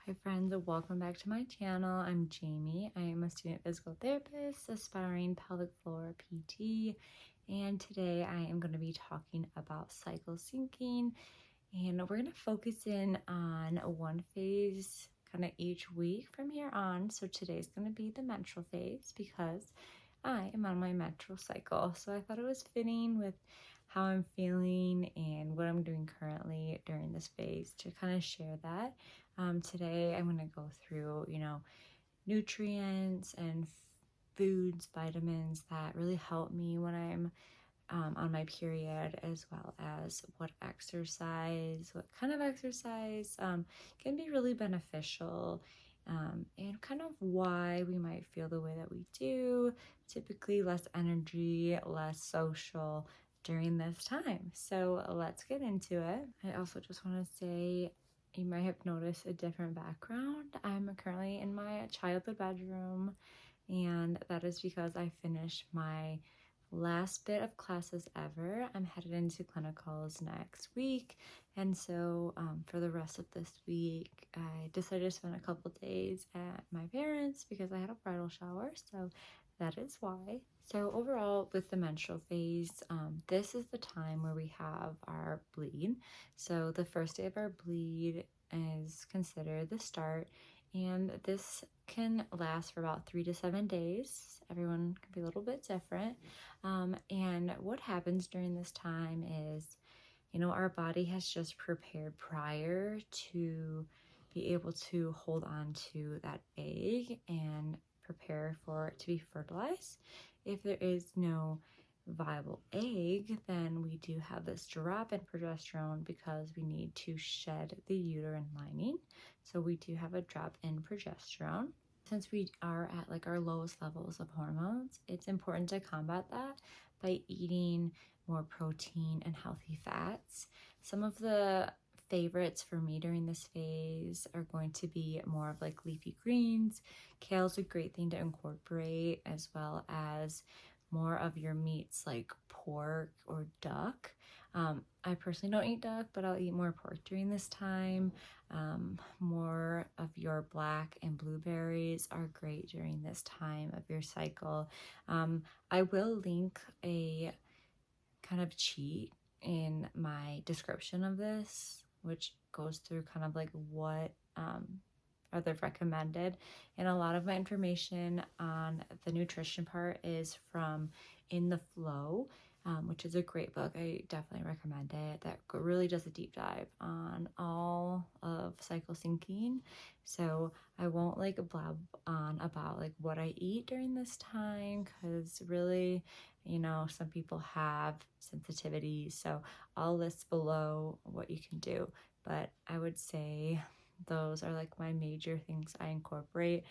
Hi friends, welcome back to my channel. I'm Jamie. I am a student physical therapist, aspiring pelvic floor PT, and today I am going to be talking about cycle syncing, and we're going to focus in on one phase kind of each week from here on. So today's going to be the menstrual phase because I am on my menstrual cycle. So I thought it was fitting with how I'm feeling and what I'm doing currently during this phase to kind of share that. Today I'm going to go through, nutrients and foods, vitamins that really help me when I'm on my period, as well as what kind of exercise can be really beneficial, and kind of why we might feel the way that we do, typically less energy, less social during this time. So let's get into it. I also just want to say, you might have noticed a different background. I'm currently in my childhood bedroom, and that is because I finished my last bit of classes ever. I'm headed into clinicals next week, and so for the rest of this week I decided to spend a couple days at my parents because I had a bridal shower, so that is why. So overall, with the menstrual phase, this is the time where we have our bleed. So the first day of our bleed is considered the start, and this can last for about 3 to 7 days. Everyone can be a little bit different. And what happens during this time is, our body has just prepared prior to be able to hold on to that egg and prepare for it to be fertilized. If there is no viable egg, then we do have this drop in progesterone because we need to shed the uterine lining. So we do have a drop in progesterone. Since we are at like our lowest levels of hormones, it's important to combat that by eating more protein and healthy fats. Some of the favorites for me during this phase are going to be more of like leafy greens. Kale's a great thing to incorporate, as well as more of your meats like pork or duck. I personally don't eat duck, but I'll eat more pork during this time. More of your black and blueberries are great during this time of your cycle. I will link a kind of cheat in my description of this, which goes through kind of like what are the recommended. And a lot of my information on the nutrition part is from In the Flow, which is a great book. I definitely recommend it. That really does a deep dive on all of cycle syncing. So I won't like blab on about like what I eat during this time, because really, some people have sensitivities. So I'll list below what you can do. But I would say those are like my major things I incorporate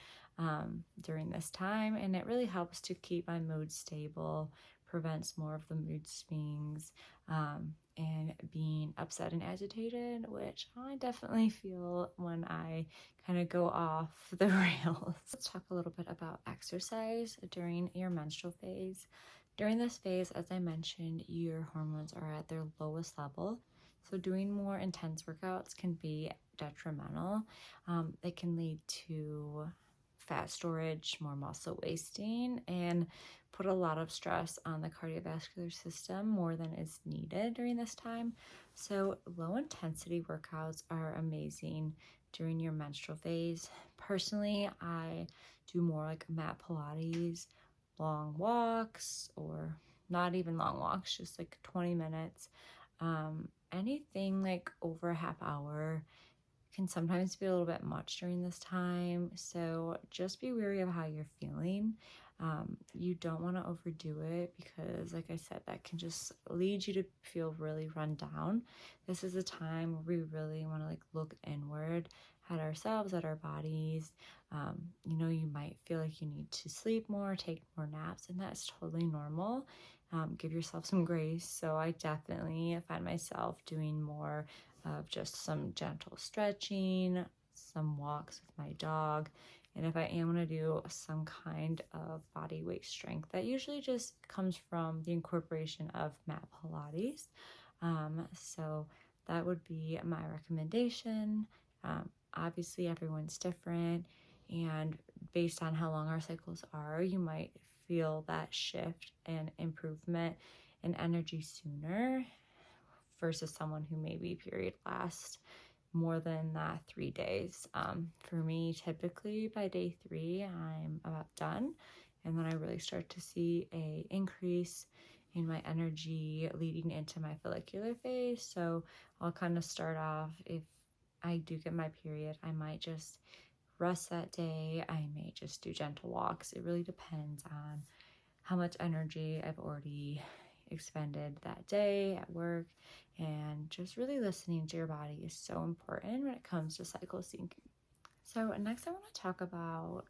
during this time, and it really helps to keep my mood stable, prevents more of the mood swings, and being upset and agitated, which I definitely feel when I kind of go off the rails. Let's talk a little bit about exercise during your menstrual phase. During this phase, as I mentioned, your hormones are at their lowest level. So doing more intense workouts can be detrimental. It can lead to fat storage, more muscle wasting, and put a lot of stress on the cardiovascular system more than is needed during this time. So low intensity workouts are amazing during your menstrual phase. Personally, I do more like mat Pilates, long walks, or not even long walks, just like 20 minutes. Anything like over a half hour can sometimes be a little bit much during this time, so just be wary of how you're feeling. You don't want to overdo it because, like I said, that can just lead you to feel really run down. This is a time where we really want to like look inward at ourselves, at our bodies. You might feel like you need to sleep more, take more naps, and that's totally normal. Give yourself some grace. So I definitely find myself doing more of just some gentle stretching, some walks with my dog, and if I am going to do some kind of body weight strength, that usually just comes from the incorporation of mat Pilates. So that would be my recommendation. Obviously, everyone's different, and based on how long our cycles are, you might feel that shift and improvement in energy sooner versus someone who maybe period lasts more than that 3 days. For me, typically by day 3, I'm about done, and then I really start to see a increase in my energy leading into my follicular phase. So I'll kind of start off, if I do get my period, I might just rest that day. I may just do gentle walks. It really depends on how much energy I've already expended that day at work, and just really listening to your body is so important when it comes to cycle syncing. So next I want to talk about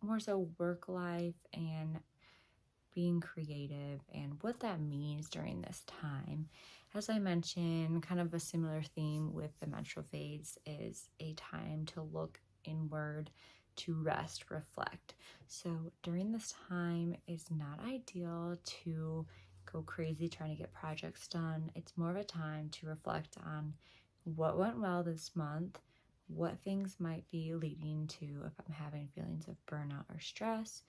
more so work life and being creative and what that means during this time. As I mentioned, kind of a similar theme with the menstrual phase is a time to look inward, to rest, reflect. So during this time, it's not ideal to go crazy trying to get projects done. It's more of a time to reflect on what went well this month, what things might be leading to if I'm having feelings of burnout or stress,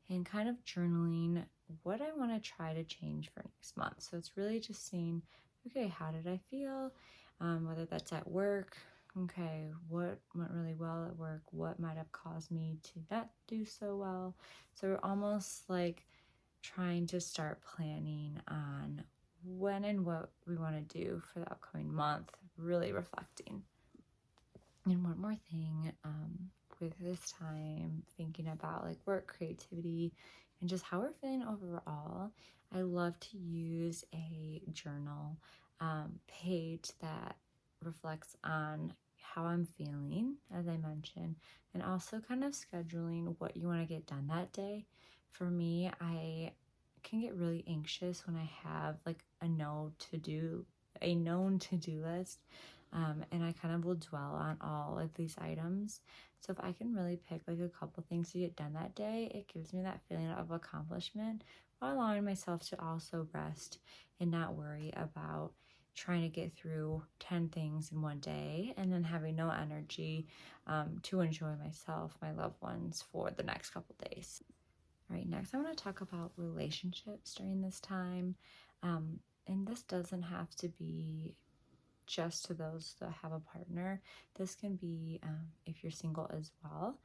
and kind of journaling what I want to try to change for next month. So it's really just seeing, okay, how did I feel? Whether that's at work, okay, what went really well at work? What might have caused me to not do so well? So we're almost like trying to start planning on when and what we want to do for the upcoming month, really reflecting. And one more thing, with this time, thinking about like work, creativity, and just how we're feeling overall, I love to use a journal page that reflects on how I'm feeling, as I mentioned, and also kind of scheduling what you want to get done that day. For me, I can get really anxious when I have like a known to-do list, and I kind of will dwell on all of these items. So if I can really pick like a couple things to get done that day, it gives me that feeling of accomplishment while allowing myself to also rest and not worry about trying to get through 10 things in one day and then having no energy to enjoy myself, my loved ones for the next couple days. All right, next I want to talk about relationships during this time. And this doesn't have to be just to those that have a partner. This can be if you're single as well.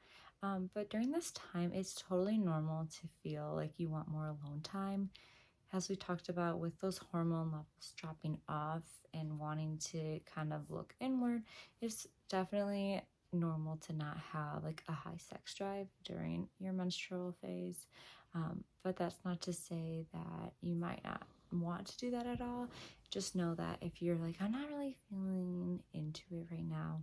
But during this time, it's totally normal to feel like you want more alone time. As we talked about, with those hormone levels dropping off and wanting to kind of look inward, it's definitely normal to not have like a high sex drive during your menstrual phase. But that's not to say that you might not want to do that at all. Just know that if you're like, I'm not really feeling into it right now,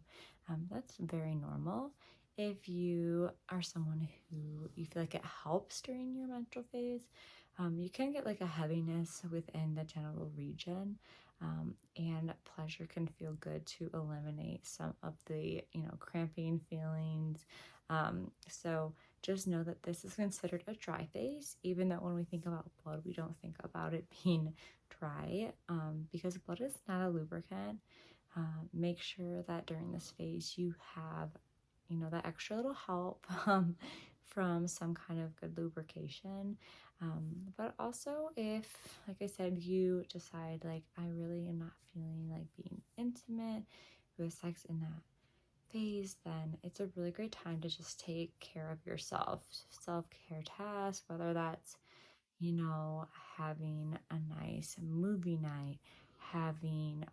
that's very normal. If you are someone who you feel like it helps during your menstrual phase, you can get like a heaviness within the genital region, and pleasure can feel good to eliminate some of the, cramping feelings. So just know that this is considered a dry phase, even though when we think about blood, we don't think about it being dry, because blood is not a lubricant. Make sure that during this phase you have, that extra little help from some kind of good lubrication. But also, if, like I said, you decide like, I really am not feeling like being intimate with sex in that phase, then it's a really great time to just take care of yourself. Self-care tasks, whether that's, having a nice movie night, having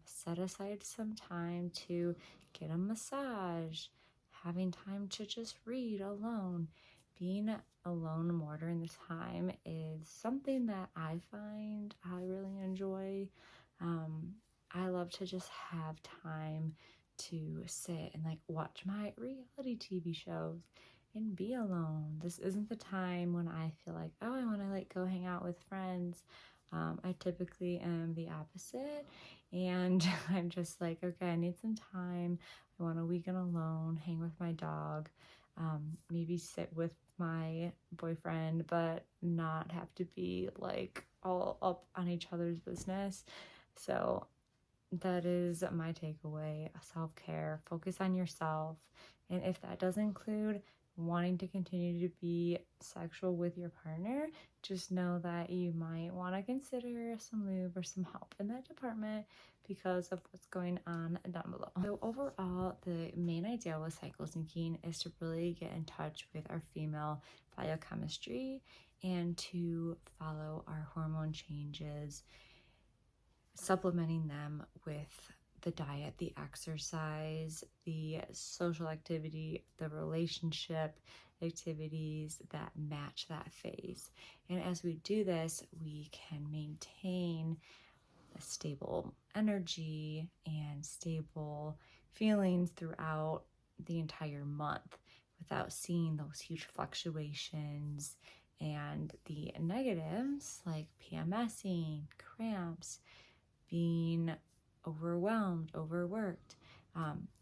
set aside some time to get a massage, having time to just read alone. Being alone more during this time is something that I find I really enjoy. I love to just have time to sit and like watch my reality TV shows and be alone. This isn't the time when I feel like, oh, I want to like go hang out with friends. I typically am the opposite, and I'm just like, okay, I need some time. I want a weekend alone, hang with my dog, maybe sit with my boyfriend, but not have to be like all up on each other's business. So that is my takeaway. Self-care, focus on yourself. And if that does include wanting to continue to be sexual with your partner, just know that you might want to consider some lube or some help in that department because of what's going on down below. So overall, the main idea with cycle syncing is to really get in touch with our female biochemistry and to follow our hormone changes, supplementing them with the diet, the exercise, the social activity, the relationship activities that match that phase. And as we do this, we can maintain a stable energy and stable feelings throughout the entire month without seeing those huge fluctuations and the negatives like PMSing, cramps, being overwhelmed, overworked,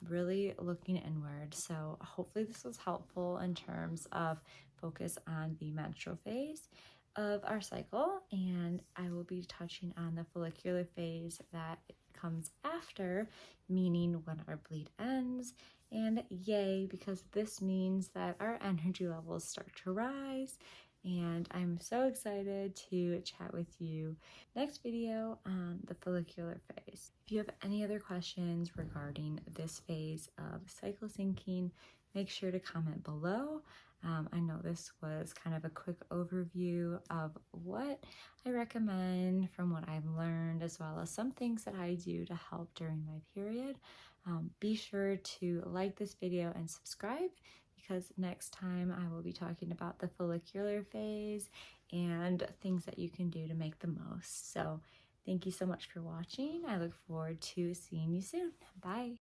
really looking inward. So hopefully this was helpful in terms of focus on the menstrual phase of our cycle, and I will be touching on the follicular phase that comes after, meaning when our bleed ends. And yay, because this means that our energy levels start to rise, and I'm so excited to chat with you next video on the follicular phase. If you have any other questions regarding this phase of cycle syncing, make sure to comment below. I know this was kind of a quick overview of what I recommend from what I've learned, as well as some things that I do to help during my period. Be sure to like this video and subscribe, because next time I will be talking about the follicular phase and things that you can do to make the most. So thank you so much for watching. I look forward to seeing you soon. Bye.